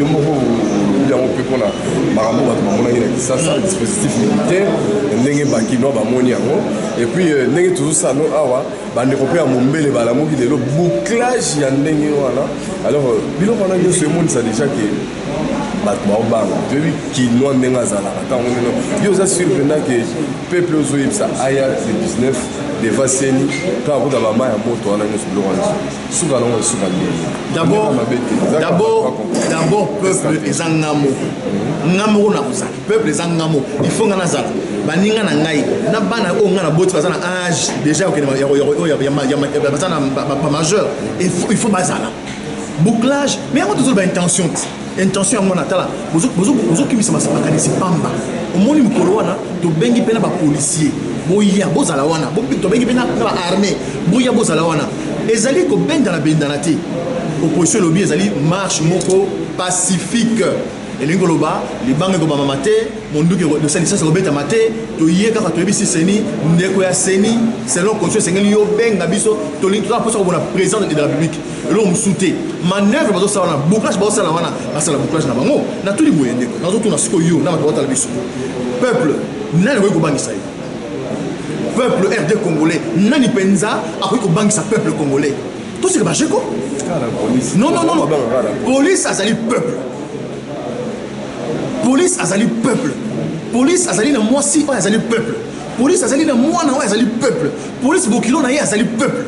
yo moko yango pe pona makambo bato bamona ngi na Kisasa dispositif militaire ndenge bakino bamoni yango et puis ndenge toujours ça no awa bandeko pe ya mombele balamoki lelo bouclage ya ndenge wana alors biloko wana nyonso emonisa déjà que bato baobanga toyebi kinoa ndenge azalaka ntango neno yo oza sur mpena ke peuple ozoyebisa aya le 19 deva seni mpe akuta bama ya moto wana nyonso biloko wana suka nango esuka ndenge d'abord peuple eza ngamo ngamo na kozala peuple eza ngamo il faut nga nazala baninga na ngai na bana oyo nga na boti baza na âge déjà baza na majeur il faut bazala bouclage mais yango tozoloba intention intention yango na tala bozokimisa makanisi pamba omoni mokolo wana tobengi mpe na bapolisier boya bozala wana tobengi mpe na baarmée boya bozala wana ezali kobendana bendana te opposition elobi ezali marche moko pacifique elingi koloba libanga ekobamama te monduki licence ekobetama te toye kaka toyebisi seni ndeko ya seni selon constitution esengeli yo benga biso tolingi tozala mposa kobona président de la république eloko mosusu te manœuvre bazosala wana bouclage bazosala wana basala bouclage na bango na toli boye ndeko nazotuna sikoyo yo na bato batala biso peuple nani akoki kobangisa ye peuple RD congolais nani mpenza akoki kobangisa peuple congolais tosika bajeko non police azali peuple police azali peuple police azali na mwasi oyo azali peuple police azali na mwana oyo azali peuple police bokilo na ye azali peuple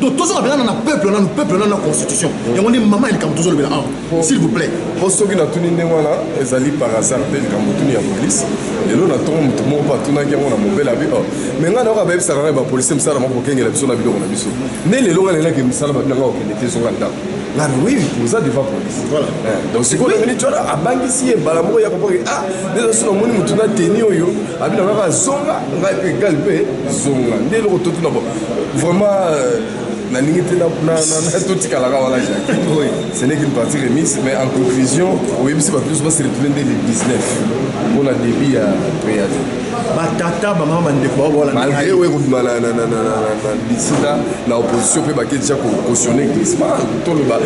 donc tozolobela na peuple na constitution yango nde mama elikambo tozolobela awa s'il vous plaît po soki natuni ndenge wana ezali par hasard te likambo tuni ya police lelo na ntongo moto moko mpo atunaki yango na mobele abi me ngai nayoka bayebisaka ngai bapolisier mosala moko kokengela biso na biloko na biso nde lelo ngai nalelaki misala babinanga kokende te zonga ndako nga oui poza devant police voilà donc sikoyo ngeni twana abangisi ye mbala moko ya kopoke déjà so namoni motu na teni oyo abina kaka zonga ngai mpe egali mpe zonga nde eloko totuna bo vraiment nalingi te totikalaka wana Jacques ce n'est qu'une partie remise mais en conclusion oyebisi bato nyonso basi retourne nde le 19 mpona début ya préavis batata bamama bandeko baobola malgré oyo ekobima na lisita na opposition mpe bake déjà cautionner glissement toloba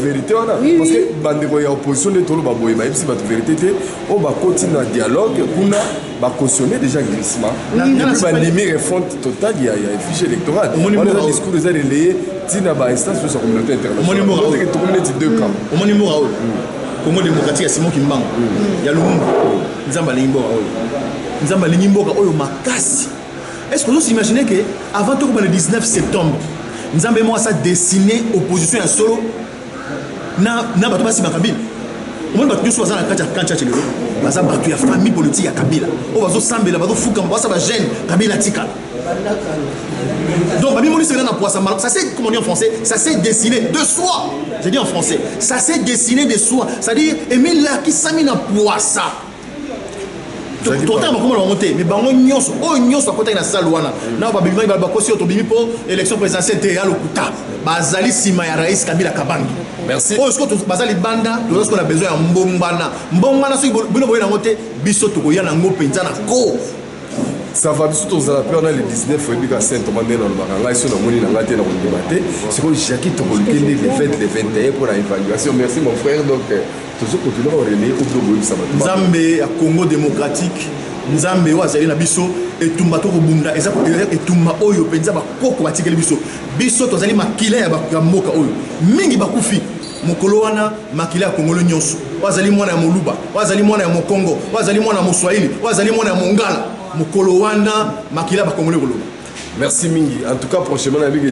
vérité wana parce que bandeko ya opposition nde toloba boye bayebisi bato vérité te oyo bakoti na dialogue kuna bacautionner déjà glissement epuis bandimi refonte totale ya fiche électorale wana discours eza relayé ntina bainstance nyonso ya communauté internationale tokomi neti deux camps omoni mboka oyo Congo démocratique ya Simon Kimbangu ya Lumumba nzamba alingi mboka oyo nzamba alingi mboka oyo makasi est-ce que vous imaginez que avant tout le 19 septembre nzamba mo sa dessiner opposition ya solo na bato basi bakabila omoni bato nyonso baza na kati ya kancha chelelo baza bato ya famille politique ya Kabila oyo bazosambela bazofuka basa ba jeune Kabila tikala. Donc, ça c'est, comme on dit en français, ça s'est dessiné de soi. J'ai dit en français, ça s'est dessiné de soi. C'est-à-dire, Emile là qui s'est mis dans poissa. Tout le temps, comment on va monter? Mais on y a côté de la salle. Là, on va bien pour l'élection présidentielle de Yalokuta. Bazali Sima ya Raïs Kabila Kabangi. Merci. Oh, est-ce que Bazali Banda, est-ce qu'on a besoin de Mbombana? Mbombana, c'est que monter, Bisoto, Yana Ngopenzana, Ko. Ça va bien surtout aux appels on a le 19 février à Saint-Thomas dans le Baranga sur la monnaie dans la terre on débattait c'est que Jackie Tokoloké les 20 les 21 pour la évaluation merci mon frère donc toujours continuer à relayer au bloc ça va Nzambe à Congo démocratique Nzambe wa zali na biso etumba to kobunda eza etumba oyo penza ba koko batikeli biso tozali makila ya mboka oyo mingi bakufi mokolo wana makila ya Kongolo nyonso wazali mwana ya Moluba wazali mwana ya Mokongo wazali mwana ya Moswahili wazali mwana ya Mongala Mokolo wana makila ba Kongolais koloba. Merci mingi. En tout cas prochainement avec